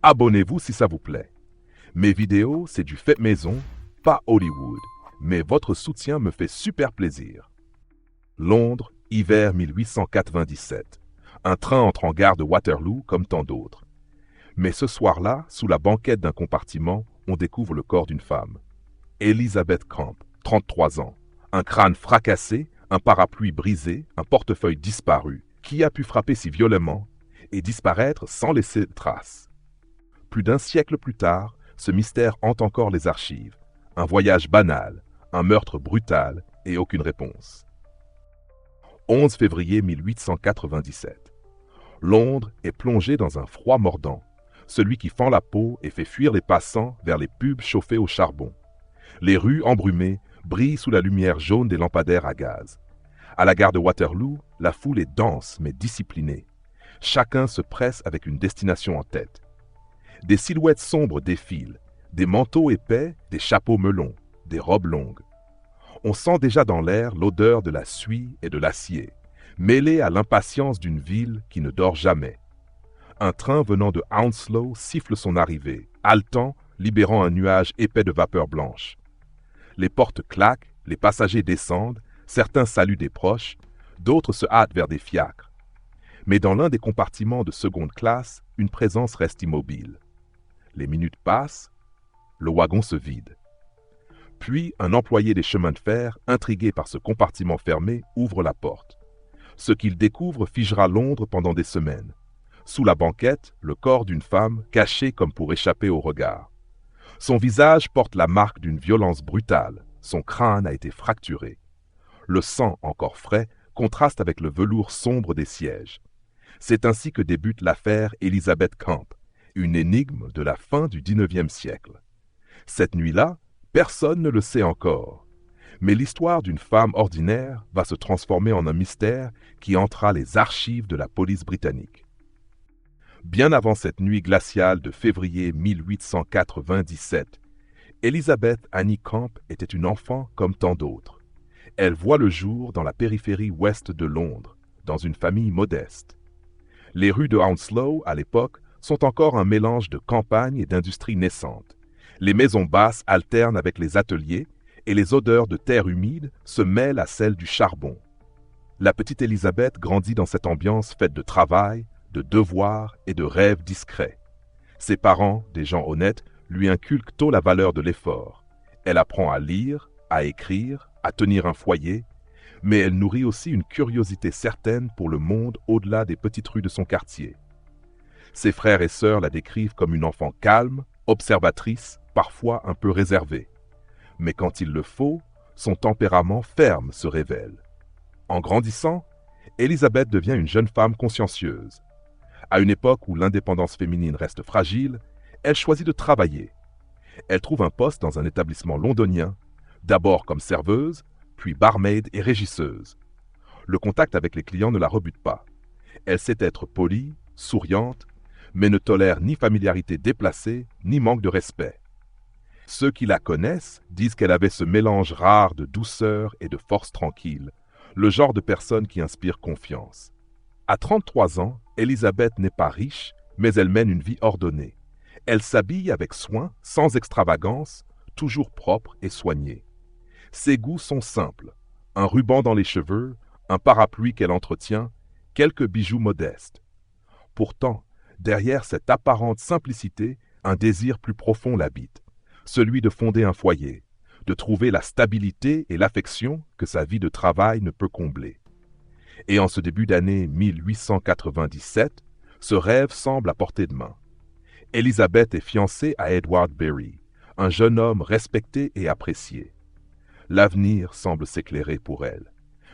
Abonnez-vous si ça vous plaît. Mes vidéos, c'est du fait maison, pas Hollywood, mais votre soutien me fait super plaisir. Londres, hiver 1897. Un train entre en gare de Waterloo comme tant d'autres. Mais ce soir-là, sous la banquette d'un compartiment, on découvre le corps d'une femme. Elizabeth Camp, 33 ans. Un crâne fracassé, un parapluie brisé, un portefeuille disparu. Qui a pu frapper si violemment et disparaître sans laisser de traces? Plus d'un siècle plus tard, ce mystère hante encore les archives. Un voyage banal, un meurtre brutal et aucune réponse. 11 février 1897. Londres est plongée dans un froid mordant, celui qui fend la peau et fait fuir les passants vers les pubs chauffés au charbon. Les rues embrumées brillent sous la lumière jaune des lampadaires à gaz. À la gare de Waterloo, la foule est dense mais disciplinée. Chacun se presse avec une destination en tête. Des silhouettes sombres défilent, des manteaux épais, des chapeaux melons, des robes longues. On sent déjà dans l'air l'odeur de la suie et de l'acier, mêlée à l'impatience d'une ville qui ne dort jamais. Un train venant de Hounslow siffle son arrivée, haletant, libérant un nuage épais de vapeur blanche. Les portes claquent, les passagers descendent, certains saluent des proches, d'autres se hâtent vers des fiacres. Mais dans l'un des compartiments de seconde classe, une présence reste immobile. Les minutes passent, le wagon se vide. Puis, un employé des chemins de fer, intrigué par ce compartiment fermé, ouvre la porte. Ce qu'il découvre figera Londres pendant des semaines. Sous la banquette, le corps d'une femme, caché comme pour échapper au regard. Son visage porte la marque d'une violence brutale. Son crâne a été fracturé. Le sang, encore frais, contraste avec le velours sombre des sièges. C'est ainsi que débute l'affaire Elizabeth Camp, une énigme de la fin du XIXe siècle. Cette nuit-là, personne ne le sait encore. Mais l'histoire d'une femme ordinaire va se transformer en un mystère qui hantera les archives de la police britannique. Bien avant cette nuit glaciale de février 1897, Elizabeth Annie Camp était une enfant comme tant d'autres. Elle voit le jour dans la périphérie ouest de Londres, dans une famille modeste. Les rues de Hounslow, à l'époque, sont encore un mélange de campagne et d'industrie naissante. Les maisons basses alternent avec les ateliers et les odeurs de terre humide se mêlent à celles du charbon. La petite Elizabeth grandit dans cette ambiance faite de travail, de devoirs et de rêves discrets. Ses parents, des gens honnêtes, lui inculquent tôt la valeur de l'effort. Elle apprend à lire, à écrire, à tenir un foyer, mais elle nourrit aussi une curiosité certaine pour le monde au-delà des petites rues de son quartier. Ses frères et sœurs la décrivent comme une enfant calme, observatrice, parfois un peu réservée. Mais quand il le faut, son tempérament ferme se révèle. En grandissant, Elizabeth devient une jeune femme consciencieuse. À une époque où l'indépendance féminine reste fragile, elle choisit de travailler. Elle trouve un poste dans un établissement londonien, d'abord comme serveuse, puis barmaid et régisseuse. Le contact avec les clients ne la rebute pas. Elle sait être polie, souriante, mais ne tolère ni familiarité déplacée, ni manque de respect. Ceux qui la connaissent disent qu'elle avait ce mélange rare de douceur et de force tranquille, le genre de personne qui inspire confiance. À 33 ans, Elizabeth n'est pas riche, mais elle mène une vie ordonnée. Elle s'habille avec soin, sans extravagance, toujours propre et soignée. Ses goûts sont simples, un ruban dans les cheveux, un parapluie qu'elle entretient, quelques bijoux modestes. Pourtant, derrière cette apparente simplicité, un désir plus profond l'habite, celui de fonder un foyer, de trouver la stabilité et l'affection que sa vie de travail ne peut combler. Et en ce début d'année 1897, ce rêve semble à portée de main. Elizabeth est fiancée à Edward Berry, un jeune homme respecté et apprécié. L'avenir semble s'éclairer pour elle.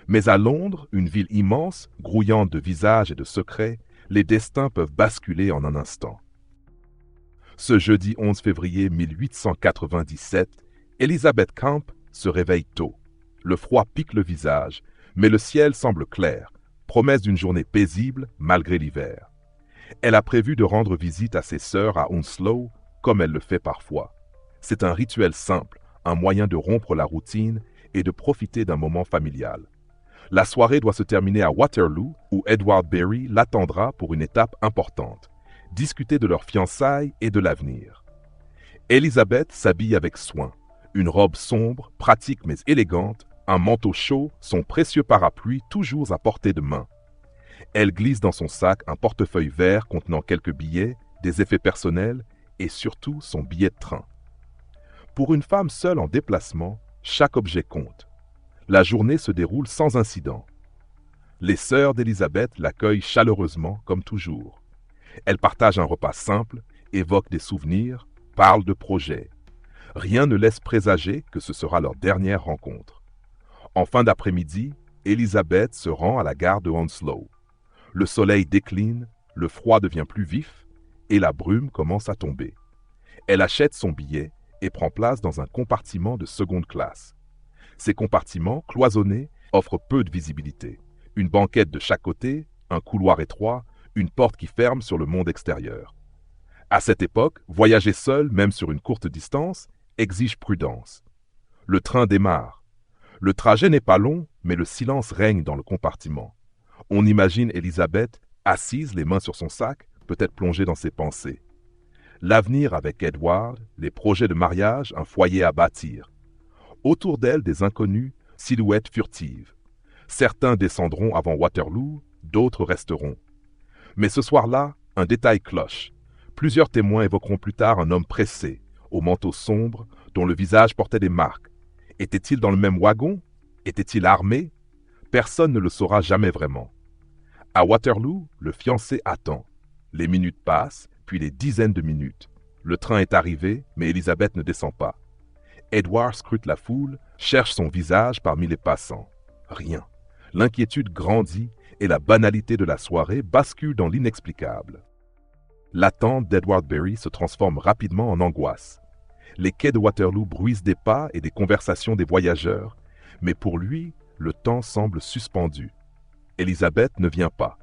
Mais à Londres, une ville immense, grouillante de visages et de secrets, les destins peuvent basculer en un instant. Ce jeudi 11 février 1897, Elizabeth Camp se réveille tôt. Le froid pique le visage, mais le ciel semble clair, promesse d'une journée paisible malgré l'hiver. Elle a prévu de rendre visite à ses sœurs à Hounslow, comme elle le fait parfois. C'est un rituel simple, un moyen de rompre la routine et de profiter d'un moment familial. La soirée doit se terminer à Waterloo, où Edward Berry l'attendra pour une étape importante, discuter de leurs fiançailles et de l'avenir. Elizabeth s'habille avec soin, une robe sombre, pratique mais élégante, un manteau chaud, son précieux parapluie toujours à portée de main. Elle glisse dans son sac un portefeuille vert contenant quelques billets, des effets personnels et surtout son billet de train. Pour une femme seule en déplacement, chaque objet compte. La journée se déroule sans incident. Les sœurs d'Elizabeth l'accueillent chaleureusement comme toujours. Elles partagent un repas simple, évoquent des souvenirs, parlent de projets. Rien ne laisse présager que ce sera leur dernière rencontre. En fin d'après-midi, Elizabeth se rend à la gare de Hounslow. Le soleil décline, le froid devient plus vif et la brume commence à tomber. Elle achète son billet et prend place dans un compartiment de seconde classe. Ces compartiments, cloisonnés, offrent peu de visibilité. Une banquette de chaque côté, un couloir étroit, une porte qui ferme sur le monde extérieur. À cette époque, voyager seul, même sur une courte distance, exige prudence. Le train démarre. Le trajet n'est pas long, mais le silence règne dans le compartiment. On imagine Elizabeth, assise, les mains sur son sac, peut-être plongée dans ses pensées. L'avenir avec Edward, les projets de mariage, un foyer à bâtir. Autour d'elle, des inconnus, silhouettes furtives. Certains descendront avant Waterloo, d'autres resteront. Mais ce soir-là, un détail cloche. Plusieurs témoins évoqueront plus tard un homme pressé, au manteau sombre, dont le visage portait des marques. Était-il dans le même wagon? Était-il armé? Personne ne le saura jamais vraiment. À Waterloo, le fiancé attend. Les minutes passent, puis des dizaines de minutes. Le train est arrivé, mais Elizabeth ne descend pas. Edward scrute la foule, cherche son visage parmi les passants. Rien. L'inquiétude grandit et la banalité de la soirée bascule dans l'inexplicable. L'attente d'Edward Berry se transforme rapidement en angoisse. Les quais de Waterloo bruissent des pas et des conversations des voyageurs, mais pour lui, le temps semble suspendu. Elizabeth ne vient pas.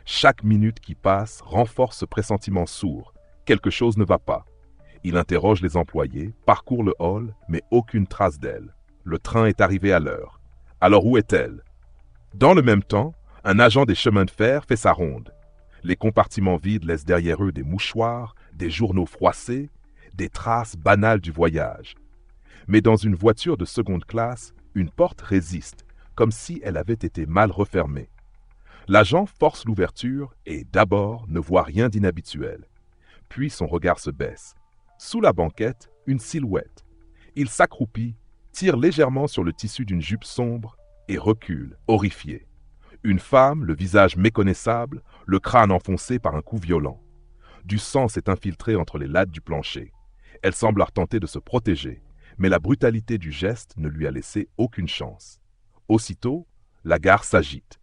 Chaque minute qui passe renforce ce pressentiment sourd. Quelque chose ne va pas. Il interroge les employés, parcourt le hall, mais aucune trace d'elle. Le train est arrivé à l'heure. Alors où est-elle? Dans le même temps, un agent des chemins de fer fait sa ronde. Les compartiments vides laissent derrière eux des mouchoirs, des journaux froissés, des traces banales du voyage. Mais dans une voiture de seconde classe, une porte résiste, comme si elle avait été mal refermée. L'agent force l'ouverture et, d'abord, ne voit rien d'inhabituel. Puis son regard se baisse. Sous la banquette, une silhouette. Il s'accroupit, tire légèrement sur le tissu d'une jupe sombre et recule, horrifié. Une femme, le visage méconnaissable, le crâne enfoncé par un coup violent. Du sang s'est infiltré entre les lattes du plancher. Elle semble tenter de se protéger, mais la brutalité du geste ne lui a laissé aucune chance. Aussitôt, la gare s'agite.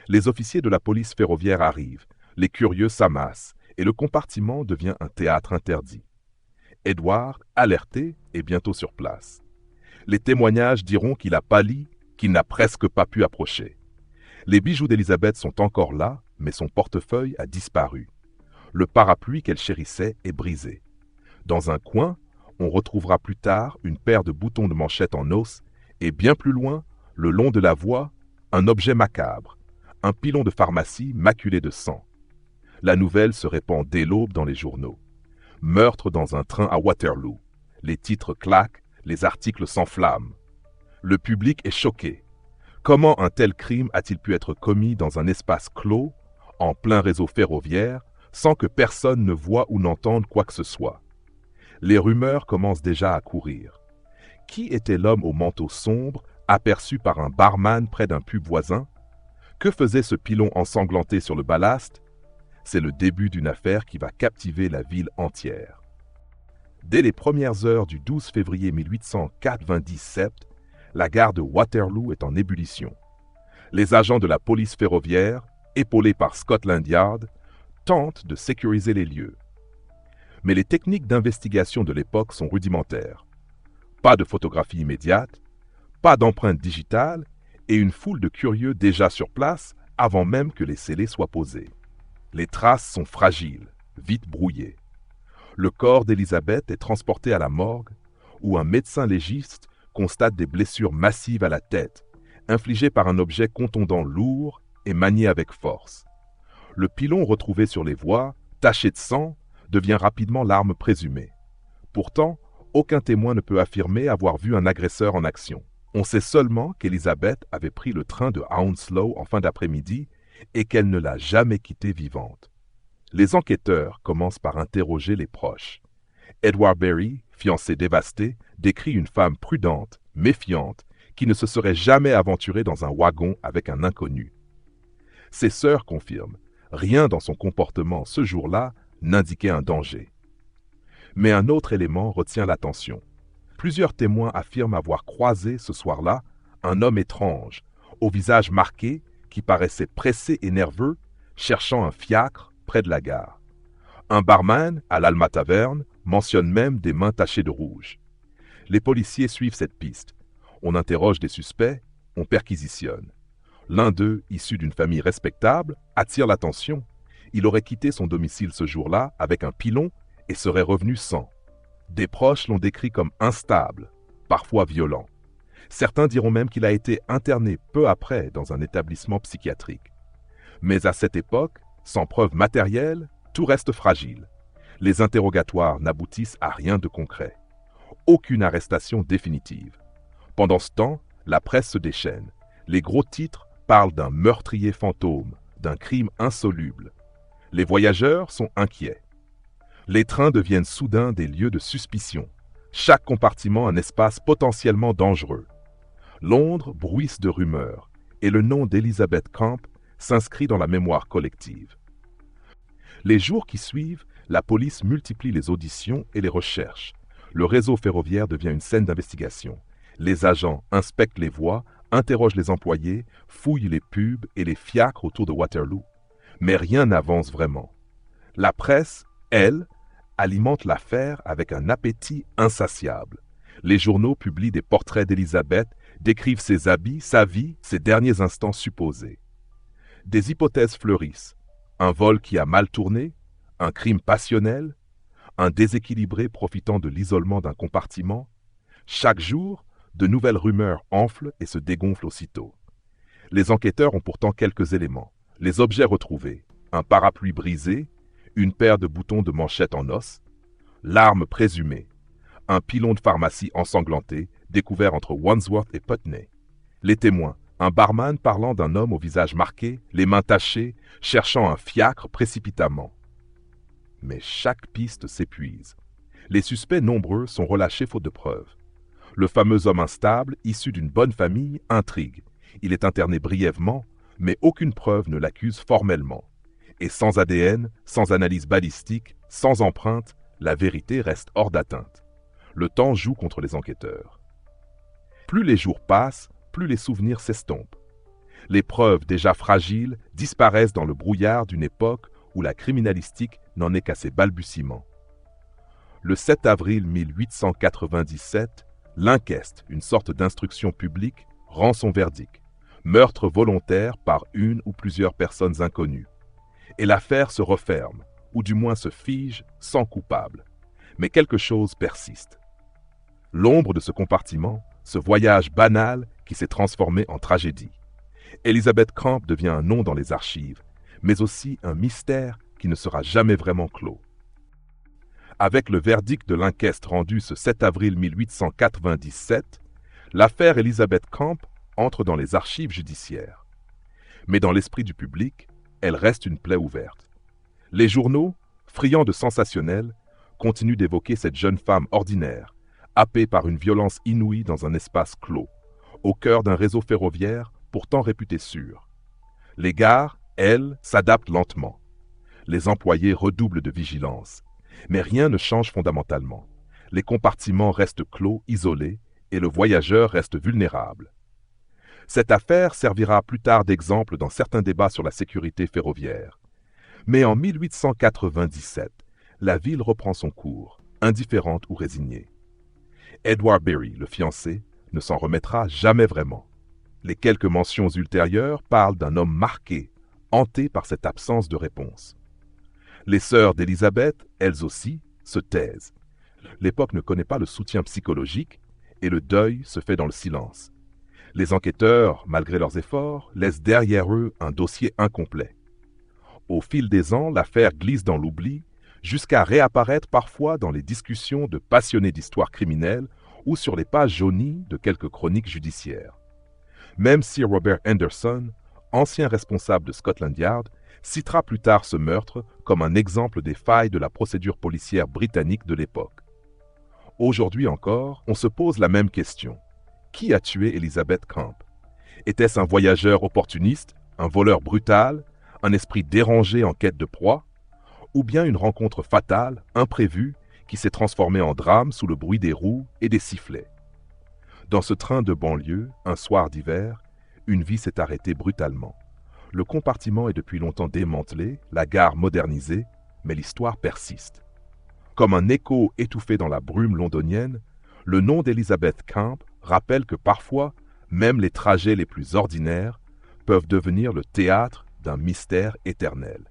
Les officiers de la police ferroviaire arrivent, les curieux s'amassent, et le compartiment devient un théâtre interdit. Edward, alerté, est bientôt sur place. Les témoignages diront qu'il a pâli, qu'il n'a presque pas pu approcher. Les bijoux d'Elizabeth sont encore là, mais son portefeuille a disparu. Le parapluie qu'elle chérissait est brisé. Dans un coin, on retrouvera plus tard une paire de boutons de manchette en os, et bien plus loin, le long de la voie, un objet macabre, un pilon de pharmacie maculé de sang. La nouvelle se répand dès l'aube dans les journaux. Meurtre dans un train à Waterloo. Les titres claquent, les articles s'enflamment. Le public est choqué. Comment un tel crime a-t-il pu être commis dans un espace clos, en plein réseau ferroviaire, sans que personne ne voie ou n'entende quoi que ce soit? Les rumeurs commencent déjà à courir. Qui était l'homme au manteau sombre, aperçu par un barman près d'un pub voisin? Que faisait ce pilon ensanglanté sur le ballast? C'est le début d'une affaire qui va captiver la ville entière. Dès les premières heures du 12 février 1897, la gare de Waterloo est en ébullition. Les agents de la police ferroviaire, épaulés par Scotland Yard, tentent de sécuriser les lieux. Mais les techniques d'investigation de l'époque sont rudimentaires. Pas de photographie immédiate, pas d'empreinte digitale et une foule de curieux déjà sur place avant même que les scellés soient posés. Les traces sont fragiles, vite brouillées. Le corps d'Elizabeth est transporté à la morgue où un médecin légiste constate des blessures massives à la tête, infligées par un objet contondant lourd et manié avec force. Le pilon retrouvé sur les voies, taché de sang, devient rapidement l'arme présumée. Pourtant, aucun témoin ne peut affirmer avoir vu un agresseur en action. On sait seulement qu'Elizabeth avait pris le train de Hounslow en fin d'après-midi et qu'elle ne l'a jamais quittée vivante. Les enquêteurs commencent par interroger les proches. Edward Berry, fiancé dévasté, décrit une femme prudente, méfiante, qui ne se serait jamais aventurée dans un wagon avec un inconnu. Ses sœurs confirment, rien dans son comportement ce jour-là n'indiquait un danger. Mais un autre élément retient l'attention. Plusieurs témoins affirment avoir croisé ce soir-là un homme étrange, au visage marqué, qui paraissait pressé et nerveux, cherchant un fiacre près de la gare. Un barman, à l'Alma Taverne, mentionne même des mains tachées de rouge. Les policiers suivent cette piste. On interroge des suspects, on perquisitionne. L'un d'eux, issu d'une famille respectable, attire l'attention. Il aurait quitté son domicile ce jour-là avec un pilon et serait revenu sans. Des proches l'ont décrit comme instable, parfois violent. Certains diront même qu'il a été interné peu après dans un établissement psychiatrique. Mais à cette époque, sans preuve matérielle, tout reste fragile. Les interrogatoires n'aboutissent à rien de concret. Aucune arrestation définitive. Pendant ce temps, la presse se déchaîne. Les gros titres parlent d'un meurtrier fantôme, d'un crime insoluble. Les voyageurs sont inquiets. Les trains deviennent soudain des lieux de suspicion. Chaque compartiment un espace potentiellement dangereux. Londres bruisse de rumeurs, et le nom d'Elizabeth Camp s'inscrit dans la mémoire collective. Les jours qui suivent, la police multiplie les auditions et les recherches. Le réseau ferroviaire devient une scène d'investigation. Les agents inspectent les voies, interrogent les employés, fouillent les pubs et les fiacres autour de Waterloo. Mais rien n'avance vraiment. La presse, elle, alimente l'affaire avec un appétit insatiable. Les journaux publient des portraits d'Elizabeth, décrivent ses habits, sa vie, ses derniers instants supposés. Des hypothèses fleurissent. Un vol qui a mal tourné, un crime passionnel, un déséquilibré profitant de l'isolement d'un compartiment. Chaque jour, de nouvelles rumeurs enflent et se dégonflent aussitôt. Les enquêteurs ont pourtant quelques éléments. Les objets retrouvés, un parapluie brisé, une paire de boutons de manchette en os, l'arme présumée, un pilon de pharmacie ensanglanté découvert entre Wandsworth et Putney. Les témoins, un barman parlant d'un homme au visage marqué, les mains tachées, cherchant un fiacre précipitamment. Mais chaque piste s'épuise. Les suspects nombreux sont relâchés faute de preuves. Le fameux homme instable, issu d'une bonne famille, intrigue. Il est interné brièvement, mais aucune preuve ne l'accuse formellement. Et sans ADN, sans analyse balistique, sans empreinte, la vérité reste hors d'atteinte. Le temps joue contre les enquêteurs. Plus les jours passent, plus les souvenirs s'estompent. Les preuves déjà fragiles disparaissent dans le brouillard d'une époque où la criminalistique n'en est qu'à ses balbutiements. Le 7 avril 1897, l'inquest, une sorte d'instruction publique, rend son verdict. Meurtre volontaire par une ou plusieurs personnes inconnues. Et l'affaire se referme, ou du moins se fige, sans coupable. Mais quelque chose persiste. L'ombre de ce compartiment, ce voyage banal qui s'est transformé en tragédie. Elizabeth Camp devient un nom dans les archives, mais aussi un mystère qui ne sera jamais vraiment clos. Avec le verdict de l'inquest rendu ce 7 avril 1897, l'affaire Elizabeth Camp entre dans les archives judiciaires. Mais dans l'esprit du public, elle reste une plaie ouverte. Les journaux, friands de sensationnel, continuent d'évoquer cette jeune femme ordinaire, happée par une violence inouïe dans un espace clos, au cœur d'un réseau ferroviaire pourtant réputé sûr. Les gares, elles, s'adaptent lentement. Les employés redoublent de vigilance. Mais rien ne change fondamentalement. Les compartiments restent clos, isolés, et le voyageur reste vulnérable. Cette affaire servira plus tard d'exemple dans certains débats sur la sécurité ferroviaire. Mais en 1897, la ville reprend son cours, indifférente ou résignée. Edward Berry, le fiancé, ne s'en remettra jamais vraiment. Les quelques mentions ultérieures parlent d'un homme marqué, hanté par cette absence de réponse. Les sœurs d'Elizabeth, elles aussi, se taisent. L'époque ne connaît pas le soutien psychologique et le deuil se fait dans le silence. Les enquêteurs, malgré leurs efforts, laissent derrière eux un dossier incomplet. Au fil des ans, l'affaire glisse dans l'oubli, jusqu'à réapparaître parfois dans les discussions de passionnés d'histoire criminelle ou sur les pages jaunies de quelques chroniques judiciaires. Même si Robert Anderson, ancien responsable de Scotland Yard, citera plus tard ce meurtre comme un exemple des failles de la procédure policière britannique de l'époque. Aujourd'hui encore, on se pose la même question. Qui a tué Elizabeth Camp? Était-ce un voyageur opportuniste, un voleur brutal, un esprit dérangé en quête de proie, ou bien une rencontre fatale, imprévue, qui s'est transformée en drame sous le bruit des roues et des sifflets? Dans ce train de banlieue, un soir d'hiver, une vie s'est arrêtée brutalement. Le compartiment est depuis longtemps démantelé, la gare modernisée, mais l'histoire persiste. Comme un écho étouffé dans la brume londonienne, le nom d'Elizabeth Camp rappelle que parfois, même les trajets les plus ordinaires peuvent devenir le théâtre d'un mystère éternel.